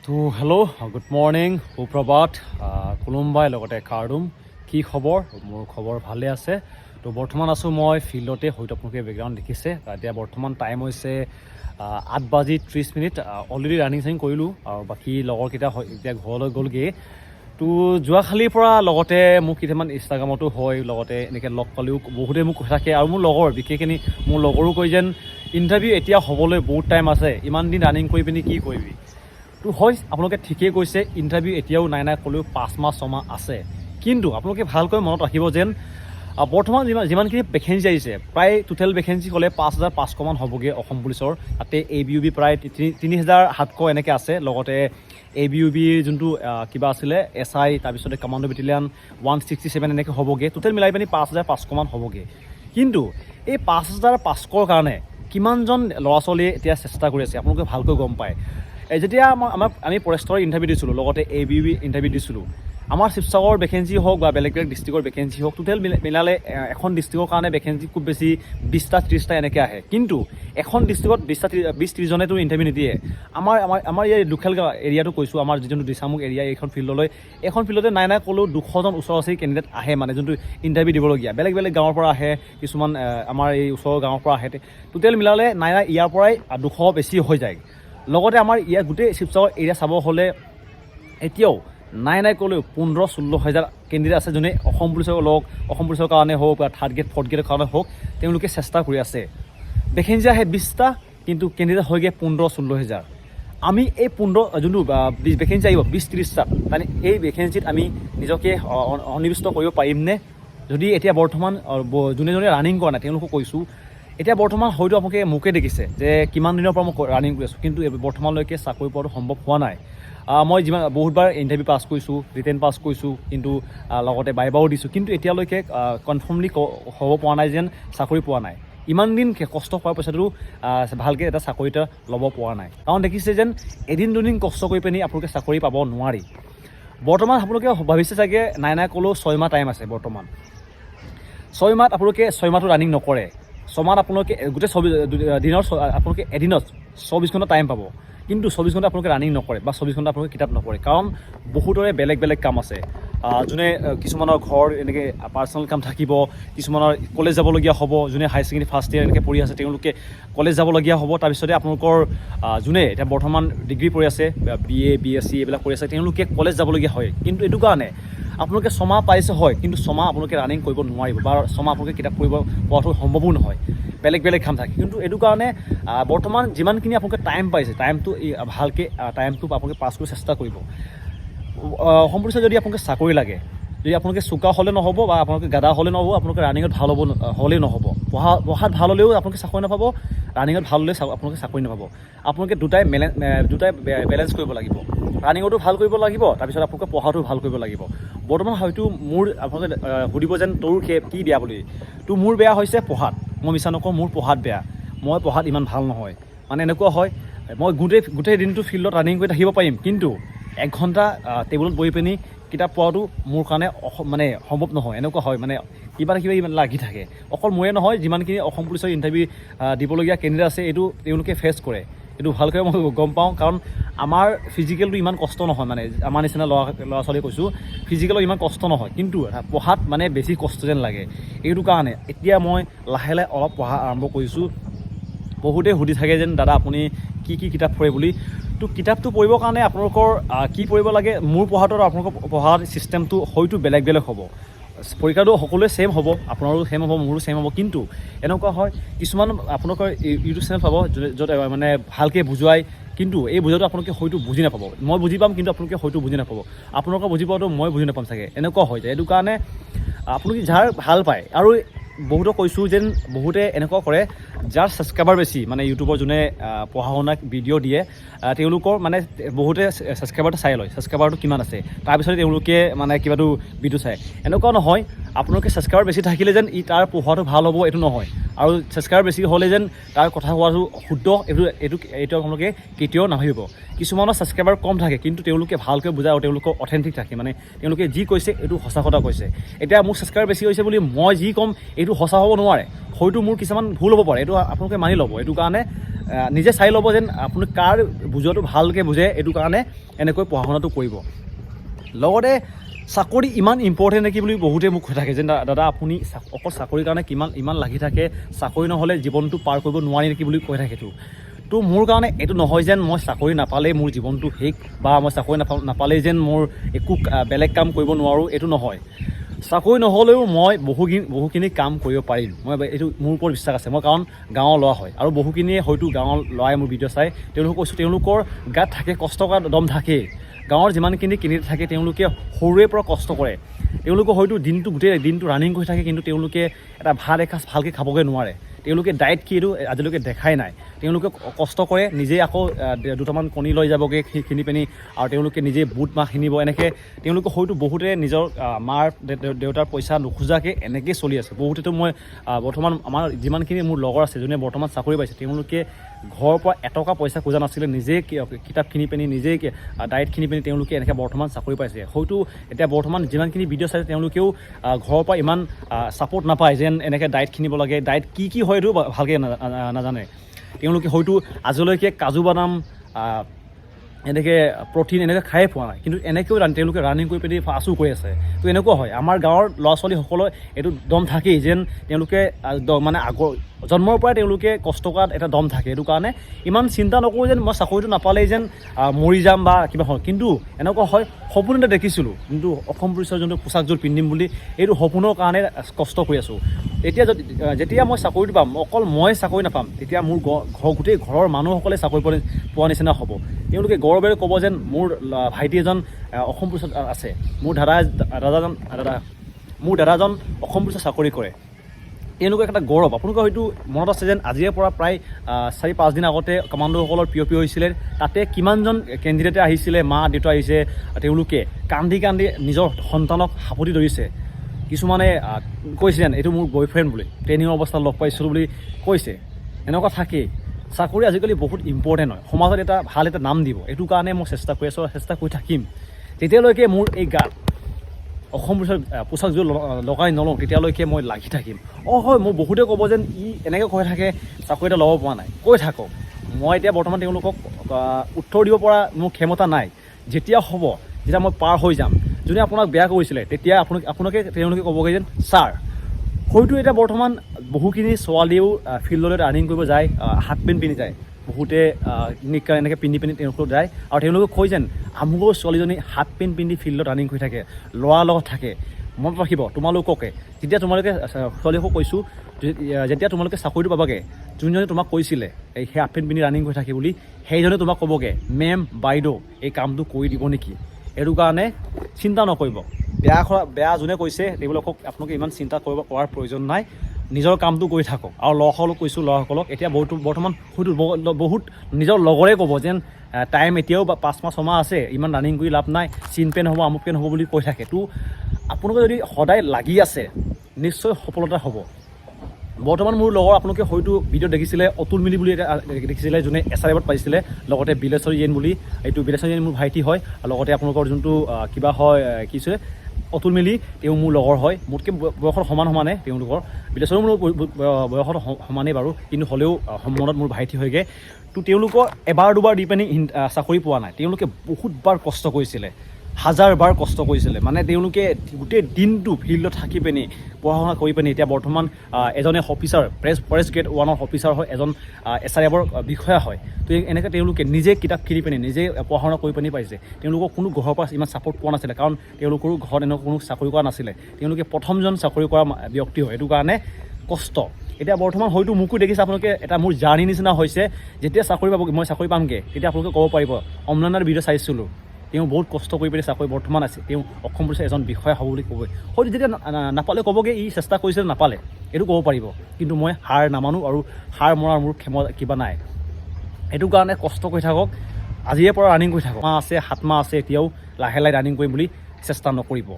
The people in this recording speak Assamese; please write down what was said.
তো হেল্ল' গুড মৰ্ণিং সুপ্ৰভাত কোলুম্বাই লগতে কাৰ্ডুম কি খবৰ মোৰ খবৰ ভালে আছে তো বৰ্তমান আছোঁ মই ফিল্ডতে হয়তো আপোনালোকে বেকগ্ৰাউণ্ড দেখিছে এতিয়া বৰ্তমান টাইম হৈছে 8:30 অলৰেডি ৰানিং চানিং কৰিলোঁ আৰু বাকী লগৰকেইটা এতিয়া ঘৰলৈ গ'লগৈ তো যোৱাকালিৰ পৰা লগতে মোক কেইটামান ইনষ্টাগ্ৰামতো হয় লগতে এনেকৈ লগ পালেও বহুতে মোক কৈ থাকে আৰু মোৰ লগৰ বিশেষখিনি মোৰ লগৰো কৈ যেন ইণ্টাৰভিউ এতিয়া হ'বলৈ বহুত টাইম আছে ইমান দিন ৰানিং কৰি পিনি কি কৰিবি তো হয় আপোনালোকে ঠিকেই কৈছে ইণ্টাৰভিউ এতিয়াও নাই ক'লেও 5 মাহ 6 মাহ আছে কিন্তু আপোনালোকে ভালকৈ মনত ৰাখিব যেন বৰ্তমান যিমানখিনি ভেকেঞ্চি আহিছে প্ৰায় টোটেল ভেকেঞ্চি ক'লে 5,500 মান হ'বগৈ অসম পুলিচৰ তাতে ABUB প্ৰায় 3,700 এনেকৈ আছে লগতে ABUB যোনটো কিবা আছিলে SI তাৰপিছতে কমাণ্ডো বেটেলিয়ান 167 এনেকৈ হ'বগৈ টোটেল মিলাই পিনি 5,500 মান হ'বগৈ কিন্তু এই 5,500ৰ কাৰণে কিমানজন ল'ৰা ছোৱালীয়ে এতিয়া চেষ্টা কৰি আছে আপোনালোকে ভালকৈ গম পায় যেতিয়া আমি ফৰেষ্টৰ ইণ্টাৰভিউ দিছিলোঁ লগতে ABUB ইণ্টাৰভিউ দিছিলোঁ আমাৰ শিৱসাগৰ ভেকেঞ্চি হওক বা বেলেগ বেলেগ ডিষ্ট্ৰিক্টৰ ভেকেঞ্চি হওক টোটেল মিলালে এখন ডিষ্ট্ৰিক্টৰ কাৰণে ভেকেঞ্চি খুব বেছি 20টা 30টা এনেকৈ আহে কিন্তু এখন ডিষ্ট্ৰিক্টত 20-30জনেতো ইণ্টাৰভিউ নিদিয়ে আমাৰ এই লোকেল এৰিয়াটো কৈছোঁ আমাৰ যিটো দিছামুখ এৰিয়া এইখন ফিল্ডতে নাই ক'লেও 200জন ওচৰা-ওচৰি কেণ্ডিডেট আহে মানে যোনটো ইণ্টাৰভিউ দিবলগীয়া বেলেগ বেলেগ গাঁৱৰ পৰা আহে কিছুমান আমাৰ এই ওচৰৰ গাঁৱৰ পৰা আহে টোটেল মিলালে নাই ইয়াৰ পৰাই 200 বেছি হৈ যায় লগতে আমাৰ ইয়াত গোটেই শিৱসাগৰ এৰিয়া চাব হ'লে এতিয়াও নাই ক'লেও 15-16 হাজাৰ কেণ্ডিডেট আছে যোনে অসম পুলিচৰ কাৰণে হওক বা 3rd গ্ৰেড 4th গ্ৰেডৰ কাৰণে হওক তেওঁলোকে চেষ্টা কৰি আছে ভেকেঞ্চি আহে 20টা কিন্তু কেণ্ডিডেট হয়গৈ 15-16 হাজাৰ আমি এই 15 যোনটো ভেকেঞ্চি আহিব 20-30টাত মানে এই ভেকেঞ্চিত আমি নিজকে সন্নিৱিষ্ট কৰিব পাৰিমনে যদি এতিয়া বৰ্তমান যোনে ৰানিং কৰা নাই তেওঁলোকক কৈছোঁ এতিয়া বৰ্তমান হয়তো আপোনালোকে মোকে দেখিছে যে কিমান দিনৰ পৰা মই ৰানিং কৰি আছোঁ কিন্তু বৰ্তমানলৈকে চাকৰি পোৱাটো সম্ভৱ হোৱা নাই মই বহুতবাৰ ইণ্টাৰভিউ পাছ কৰিছোঁ ৰিটেন পাছ কৰিছোঁ কিন্তু লগতে বাইবাও দিছোঁ কিন্তু এতিয়ালৈকে কনফাৰ্মলি হ'ব পৰা নাই যেন চাকৰি পোৱা নাই ইমান দিন কষ্ট কৰাৰ পিছতো ভালকৈ এটা চাকৰি এটা ল'ব পৰা নাই কাৰণ দেখিছে যেন এদিন দুদিন কষ্ট কৰি পিনি আপোনালোকে চাকৰি পাব নোৱাৰি বৰ্তমান আপোনালোকে ভাবিছে চাগে নাই ক'লেও 6 মাহ টাইম আছে বৰ্তমান 6 মাহত আপোনালোকে 6 মাহটো ৰানিং নকৰে 6 মাহত আপোনালোকে গোটেই দিনৰ আপোনালোকে এদিনত 24 ঘণ্টা টাইম পাব কিন্তু 24 ঘণ্টা আপোনালোকে ৰানিং নকৰে বা 24 ঘণ্টা আপোনালোকে কিতাপ নপঢ়ে কাৰণ বহুতৰে বেলেগ বেলেগ কাম আছে যোনে কিছুমানৰ ঘৰ এনেকৈ পাৰ্চনেল কাম থাকিব কিছুমানৰ কলেজ যাবলগীয়া হ'ব যোনে হায়াৰ ছেকেণ্ডেৰী ফাৰ্ষ্ট ইয়েৰ এনেকৈ পঢ়ি আছে তেওঁলোকে কলেজ যাবলগীয়া হ'ব তাৰপিছতে আপোনালোকৰ যোনে এতিয়া বৰ্তমান ডিগ্ৰী পঢ়ি আছে BA BSc এইবিলাক কৰি আছে তেওঁলোকে কলেজ যাবলগীয়া হয় কিন্তু এইটো কাৰণে আপোনালোকে 6 মাহ পাইছে হয় কিন্তু 6 মাহ আপোনালোকে ৰানিং কৰিব নোৱাৰিব বা 6 মাহ আপোনালোকে কিতাপ পঢ়িব পঢ়াটো সম্ভৱো নহয় বেলেগ বেলেগ কাম থাকে কিন্তু এইটো কাৰণে বৰ্তমান যিমানখিনি আপোনালোকে টাইম পাইছে টাইমটো ভালকৈ টাইমটো আপোনালোকে পাছ কৰি চেষ্টা কৰিব অসম পুলিচত যদি আপোনালোকে চাকৰি লাগে যদি আপোনালোকে চোকা হ'লে নহ'ব বা আপোনালোকে গাদা হ'লে নহ'ব আপোনালোকে ৰানিঙত ভাল হ'লেই নহ'ব পঢ়াত ভাল হ'লেও আপোনালোকে চাকৰি নাপাব ৰানিঙত ভাল হ'লে আপোনালোকে চাকৰি নাপাব আপোনালোকে দুটাই বেলেঞ্চ কৰিব লাগিব ৰানিঙতো ভাল কৰিব লাগিব তাৰপিছত আপোনালোকে পঢ়াটো ভাল কৰিব লাগিব বৰ্তমান হয়তো মোৰ আপোনালোকে সুধিব যেন তোৰ কি বেয়া বুলি তো মোৰ বেয়া হৈছে পঢ়াত মই মিছা নকওঁ মোৰ পঢ়াত বেয়া মই পঢ়াত ইমান ভাল নহয় মানে এনেকুৱা হয় মই গোটেই দিনটো ফিল্ডত ৰানিং কৰি থাকিব পাৰিম কিন্তু 1 ঘণ্টা টেবুলত বহি পিনি কিতাপ পোৱাটো মোৰ কাৰণে মানে সম্ভৱ নহয় এনেকুৱা হয় মানে কিবা ইমান লাগি থাকে অকল মোৰে নহয় যিমানখিনি অসম পুলিচৰ ইণ্টাৰভিউ দিবলগীয়া কেণ্ডিডেট আছে এইটো তেওঁলোকে ফেচ কৰে এইটো ভালকৈ মই গম পাওঁ কাৰণ আমাৰ ফিজিকেলটো ইমান কষ্ট নহয় মানে আমাৰ নিচিনা ল'ৰা ছোৱালীয়ে কৈছোঁ ফিজিকেলত ইমান কষ্ট নহয় কিন্তু পঢ়াত মানে বেছি কষ্ট যেন লাগে এইটো কাৰণে এতিয়া মই লাহে লাহে অলপ পঢ়া আৰম্ভ কৰিছোঁ বহুতে সুধি থাকে যেন দাদা আপুনি কি কিতাপ পঢ়ে বুলি তো কিতাপটো পঢ়িবৰ কাৰণে আপোনালোকৰ কি পঢ়িব লাগে মোৰ পঢ়াটো আৰু আপোনালোকৰ পঢ়াৰ ছিষ্টেমটো হয়তো বেলেগ বেলেগ হ'ব পৰীক্ষাটো সকলোৱে ছেইম হ'ব আপোনাৰো ছেইম হ'ব মোৰো ছেইম হ'ব কিন্তু এনেকুৱা হয় কিছুমান আপোনালোকৰ ইউটিউব চেনেল পাব য'ত মানে ভালকৈ বুজুৱাই কিন্তু এই বুজোৱাটো আপোনালোকে হয়তো বুজি নাপাব মই বুজি পাম কিন্তু আপোনালোকে হয়তো বুজি নাপাব আপোনালোকে বুজি পোৱাটো মই বুজি নাপাম চাগে এনেকুৱা হৈ যায় এইটো কাৰণে আপোনালোকে যাৰ ভাল পায় আৰু বহুতো কৈছোঁ যেন বহুতে এনেকুৱা কৰে যাৰ ছাবস্ক্ৰাইবাৰ বেছি মানে ইউটিউবৰ যোনে পঢ়া শুনা ভিডিঅ' দিয়ে তেওঁলোকৰ মানে বহুতে ছাবস্ক্ৰাইবাৰটো চাই লয় ছাবস্ক্ৰাইবাৰটো কিমান আছে তাৰপিছতে তেওঁলোকে মানে কিবাটো ভিডিঅ' চায় এনেকুৱা নহয় আপোনালোকে ছাবস্ক্ৰাইবাৰ বেছি থাকিলে যেন তাৰ পঢ়াটো ভাল হ'ব এইটো নহয় আৰু ছাবস্ক্ৰাইবাৰ বেছি হ'লে যেন তাৰ কথা কোৱাটো শুদ্ধ এইটো আপোনালোকে কেতিয়াও নাভাবিব কিছুমানৰ ছাবস্ক্ৰাইবাৰ কম থাকে কিন্তু তেওঁলোকে ভালকৈ বুজায় আৰু তেওঁলোকৰ অথেণ্টিক থাকে মানে তেওঁলোকে যি কৈছে এইটো সঁচা কথা কৈছে এতিয়া মোৰ ছাবস্ক্ৰাইবাৰ বেছি হৈছে বুলি মই যি ক'ম এইটো সঁচা হ'ব নোৱাৰে হয়তো মোৰ কিছুমান ভুল হ'ব পাৰে এইটো আপোনালোকে মানি ল'ব। এইটো কাৰণে নিজে চাই ল'ব যেন আপুনি কাৰ বুজোৱাটো ভালকৈ বুজে, এইটো কাৰণে এনেকৈ পঢ়া শুনাটো কৰিব। লগতে চাকৰি ইমান ইম্পৰ্টেণ্ট নেকি বুলি বহুতে মোক কৈ থাকে যেন দাদা আপুনি অকল চাকৰিৰ কাৰণে ইমান লাগি থাকে, চাকৰি নহ'লে জীৱনটো পাৰ কৰিব নোৱাৰি নেকি বুলি কৈ থাকেতো। তো মোৰ কাৰণে এইটো নহয় যেন মই চাকৰি নাপালেই মোৰ জীৱনটো শেষ বা মই চাকৰি নাপালেই যেন মোৰ একো বেলেগ কাম কৰিব নোৱাৰোঁ, এইটো নহয়। চাকৰি নহ'লেও মই বহুখিনি কাম কৰিব পাৰিম, মই এইটো মোৰ ওপৰত বিশ্বাস আছে। মই কাৰণ গাঁৱৰ ল'ৰা হয় আৰু বহুখিনিয়ে হয়তো গাঁৱৰ ল'ৰাই মোৰ ভিডিঅ' চাই, তেওঁলোকক কৈছোঁ তেওঁলোকৰ গাত থাকে, কষ্ট কৰা দম থাকেই। গাঁৱৰ যিমানখিনি কেণ্ডিডেট থাকে তেওঁলোকে সৰুৰে পৰা কষ্ট কৰে, তেওঁলোকে হয়তো গোটেই দিনটো ৰানিং কৰি থাকে, কিন্তু তেওঁলোকে এটা ভাত এসাঁজ ভালকৈ খাবগৈ নোৱাৰে। তেওঁলোকে ডায়েট কি এইটো আজিলৈকে দেখাই নাই। তেওঁলোকে কষ্ট কৰে, নিজেই আকৌ দুটামান কণী লৈ যাবগৈ কিনি পিনি, আৰু তেওঁলোকে নিজে বুট মাহ কিনিব। এনেকৈ তেওঁলোকে হয়তো বহুতে নিজৰ মাৰ দেউতাৰ পইচা নোখোজাকৈ এনেকৈয়ে চলি আছে। বহুতেতো মই বৰ্তমান আমাৰ যিমানখিনি মোৰ লগৰ আছে যোনে বৰ্তমান চাকৰি পাইছে, তেওঁলোকে ঘৰৰ পৰা এটকা পইচা খোজা নাছিলে, নিজেই কিতাপ কিনি পিনি, নিজেই ডায়েট কিনি পিনি তেওঁলোকে এনেকৈ বৰ্তমান চাকৰি পাইছে। হয়তো এতিয়া বৰ্তমান যিমানখিনি ভিডিঅ' চাইছে তেওঁলোকেও ঘৰৰ পৰা ইমান ছাপৰ্ট নাপায় যেন এনেকৈ ডায়েট কিনিব লাগে, ডায়েট কি হয় এইটো ভালকৈ নাজানে। তেওঁলোকে হয়তো আজিলৈকে কাজু বাদাম এনেকৈ প্ৰ'টিন এনেকৈ খায়ে পোৱা নাই, কিন্তু এনেকৈও তেওঁলোকে ৰানিং কৰি পিনি ফাষ্টো কৰি আছে। তো এনেকুৱা হয় আমাৰ গাঁৱৰ ল'ৰা ছোৱালীসকলৰ এইটো দম থাকেই যেন তেওঁলোকে মানে আগৰ জন্মৰ পৰাই তেওঁলোকে কষ্ট কৰাত এটা দম থাকে। এইটো কাৰণে ইমান চিন্তা নকৰোঁ যেন মই চাকৰিটো নাপালেই যেন মৰি যাম বা কিবা হয়। কিন্তু এনেকুৱা হয়, সপোন এটা দেখিছিলোঁ, কিন্তু অসম পুলিচৰ যোনটো পোচাকযোৰ পিন্ধিম বুলি, এইটো সপোনৰ কাৰণে কষ্ট কৰি আছোঁ। এতিয়া যেতিয়া মই চাকৰিটো পাম, অকল মই চাকৰি নাপাম, তেতিয়া মোৰ গোটেই ঘৰৰ মানুহসকলে চাকৰি পোৱা নিচিনা হ'ব। তেওঁলোকে গৌৰৱেৰে ক'ব যেন মোৰ ভাইটি এজন অসম পুলিচত আছে, মোৰ দাদাজন অসম পুলিচত চাকৰি কৰে। তেওঁলোকৰ এটা গৌৰৱ। আপোনালোকৰ হয়তো মনত আছে যেন আজিৰে পৰা প্ৰায় 4-5 দিন আগতে কমাণ্ডোসকলৰ POP হৈছিলে, তাতে কিমানজন কেণ্ডিডেটে আহিছিলে, মা দেউতা আহিছে, তেওঁলোকে কান্দি নিজৰ সন্তানক সাপতি ধৰিছে। কিছুমানে কৈছে যেন এইটো মোৰ বয়ফ্ৰেণ্ড বুলি, ট্ৰেইনিঙৰ অৱস্থাত লগ পাইছিলোঁ বুলি কৈছে। এনেকুৱা থাকেই। চাকৰি আজিকালি বহুত ইম্পৰ্টেণ্ট হয়, সমাজত এটা ভাল এটা নাম দিব। এইটো কাৰণে মই চেষ্টা কৰি আছোঁ, চেষ্টা কৰি থাকিম। যেতিয়ালৈকে মোৰ এই গাত অসম পুলিচৰ পোচাকযোৰ লগাই নলওঁ তেতিয়ালৈকে মই লাগি থাকিম। হয়, মোৰ বহুতে ক'ব যেন এনেকৈ কৈ থাকে চাকৰি এটা ল'ব পৰা নাই, কৈ থাকক। মই এতিয়া বৰ্তমান তেওঁলোকক উত্তৰ দিব পৰা মোৰ ক্ষমতা নাই। যেতিয়া হ'ব, যেতিয়া মই পাৰ হৈ যাম, যোনে আপোনাক বেয়া কৰিছিলে, তেতিয়া তেওঁলোকে ক'বগৈ যেন ছাৰ। হয়তো এতিয়া বৰ্তমান বহুখিনি ছোৱালীয়েও ফিল্ডলৈ ৰানিং কৰিব যায়, হাফ পেণ্ট পিন্ধি যায়, বহুতে নিকা এনেকৈ পিন্ধি তেওঁলোকে যায়, আৰু তেওঁলোকে কয় যেন আমুকৰ ছোৱালীজনী হাফ পেণ্ট পিন্ধি ফিল্ডত ৰানিং কৰি থাকে, ল'ৰাৰ লগত থাকে। মনত ৰাখিব তোমালোককে, যেতিয়া তোমালোকে ছোৱালীসকলক কৈছোঁ, যেতিয়া তোমালোকে চাকৰিটো পাবাগৈ, যোনজনে তোমাক কৈছিলে এই হাফ পেণ্ট পিন্ধি ৰানিং কৰি থাকে বুলি, সেইজনে তোমাক ক'বগৈ মেম বাইদেউ এই কামটো কৰি দিব নেকি। এইটো কাৰণে চিন্তা নকৰিব। বেয়া যোনে কৈছে তেওঁলোকক আপোনালোকে ইমান চিন্তা কৰাৰ প্ৰয়োজন নাই, নিজৰ কামটো কৰি থাকক। আৰু ল'ৰাসকলক কৈছোঁ, ল'ৰাসকলক এতিয়া বৰ্তমান হয়তো বহুত নিজৰ লগৰে ক'ব যেন টাইম এতিয়াও 5 মাহ 6 মাহ আছে, ইমান ৰানিং কৰি লাভ নাই, চিন পেন হ'ব, আমুক পেন হ'ব বুলি কৈ থাকে। তো আপোনালোকে যদি সদায় লাগি আছে, নিশ্চয় সফলতা হ'ব। বৰ্তমান মোৰ লগৰ আপোনালোকে হয়তো ভিডিঅ' দেখিছিলে, অতুল মিলি বুলি এটা দেখিছিলে, যোনে SRFত পাইছিলে, লগতে বিলেশ্বৰ জেইন বুলি, এইটো বিলেশ্বৰ জেইন মোৰ ভাইটি হয়, আৰু লগতে আপোনালোকৰ যোনটো কিবা হয় কি হৈছে অতুল মিলি, তেওঁ মোৰ লগৰ হয়, মোতকৈ বয়সত সমানে তেওঁলোকৰ। বিলেশ্বৰো মোৰ বয়সত সমানেই বাৰু, কিন্তু হ'লেও মনত মোৰ ভাইটি হয়গৈ। তো তেওঁলোকৰ এবাৰ দুবাৰ দি পিনি চাকৰি পোৱা নাই, তেওঁলোকে বহুতবাৰ কষ্ট কৰিছিলে, 1000 বাৰ কষ্ট কৰিছিলে। মানে তেওঁলোকে গোটেই দিনটো ফিল্ডত থাকি পিনি পঢ়া শুনা কৰি পিনি এতিয়া বৰ্তমান এজনে অফিচাৰ, ফৰেষ্ট গ্ৰেড 1ৰ অফিচাৰ হয়, এজন SRFৰ বিষয়া হয়। তো এনেকৈ তেওঁলোকে নিজে কিতাপ কিনি পিনি নিজে পঢ়া শুনা কৰি পিনি পাইছে। তেওঁলোকৰ কোনো ঘৰৰ পৰা ইমান ছাপৰ্ট পোৱা নাছিলে, কাৰণ তেওঁলোকৰো ঘৰত এনেকুৱা কোনো চাকৰি কৰা নাছিলে। তেওঁলোকে প্ৰথমজন চাকৰি কৰা ব্যক্তি হয়, সেইটো কাৰণে কষ্ট। এতিয়া বৰ্তমান হয়তো মোকো দেখিছে আপোনালোকে, এটা মোৰ জাৰ্ণি নিচিনা হৈছে। যেতিয়া চাকৰি পাব, মই চাকৰি পামগৈ, তেতিয়া আপোনালোকে ক'ব পাৰিব অম্লানৰ ভিডিঅ' চাইছিলোঁ, তেওঁ বহুত কষ্ট কৰি পেলাই চাকৰি বৰ্তমান আছে, তেওঁ অসম পুলিচৰ এজন বিষয়া হ'ব বুলি ক'বই। হয়তো যেতিয়া নাপালে ক'বগৈ চেষ্টা কৰিছিলে নাপালে, এইটো ক'ব পাৰিব। কিন্তু মই হাৰ নামানো, আৰু হাৰ মৰাৰ মোৰ ক্ষমতা কিবা নাই। সেইটো কাৰণে কষ্ট কৰি থাকক, আজিৰে পৰা ৰানিং কৰি থাকক। 6 মাহ আছে, 7 মাহ আছে, এতিয়াও লাহে লাহে ৰানিং কৰিম বুলি চেষ্টা নকৰিব।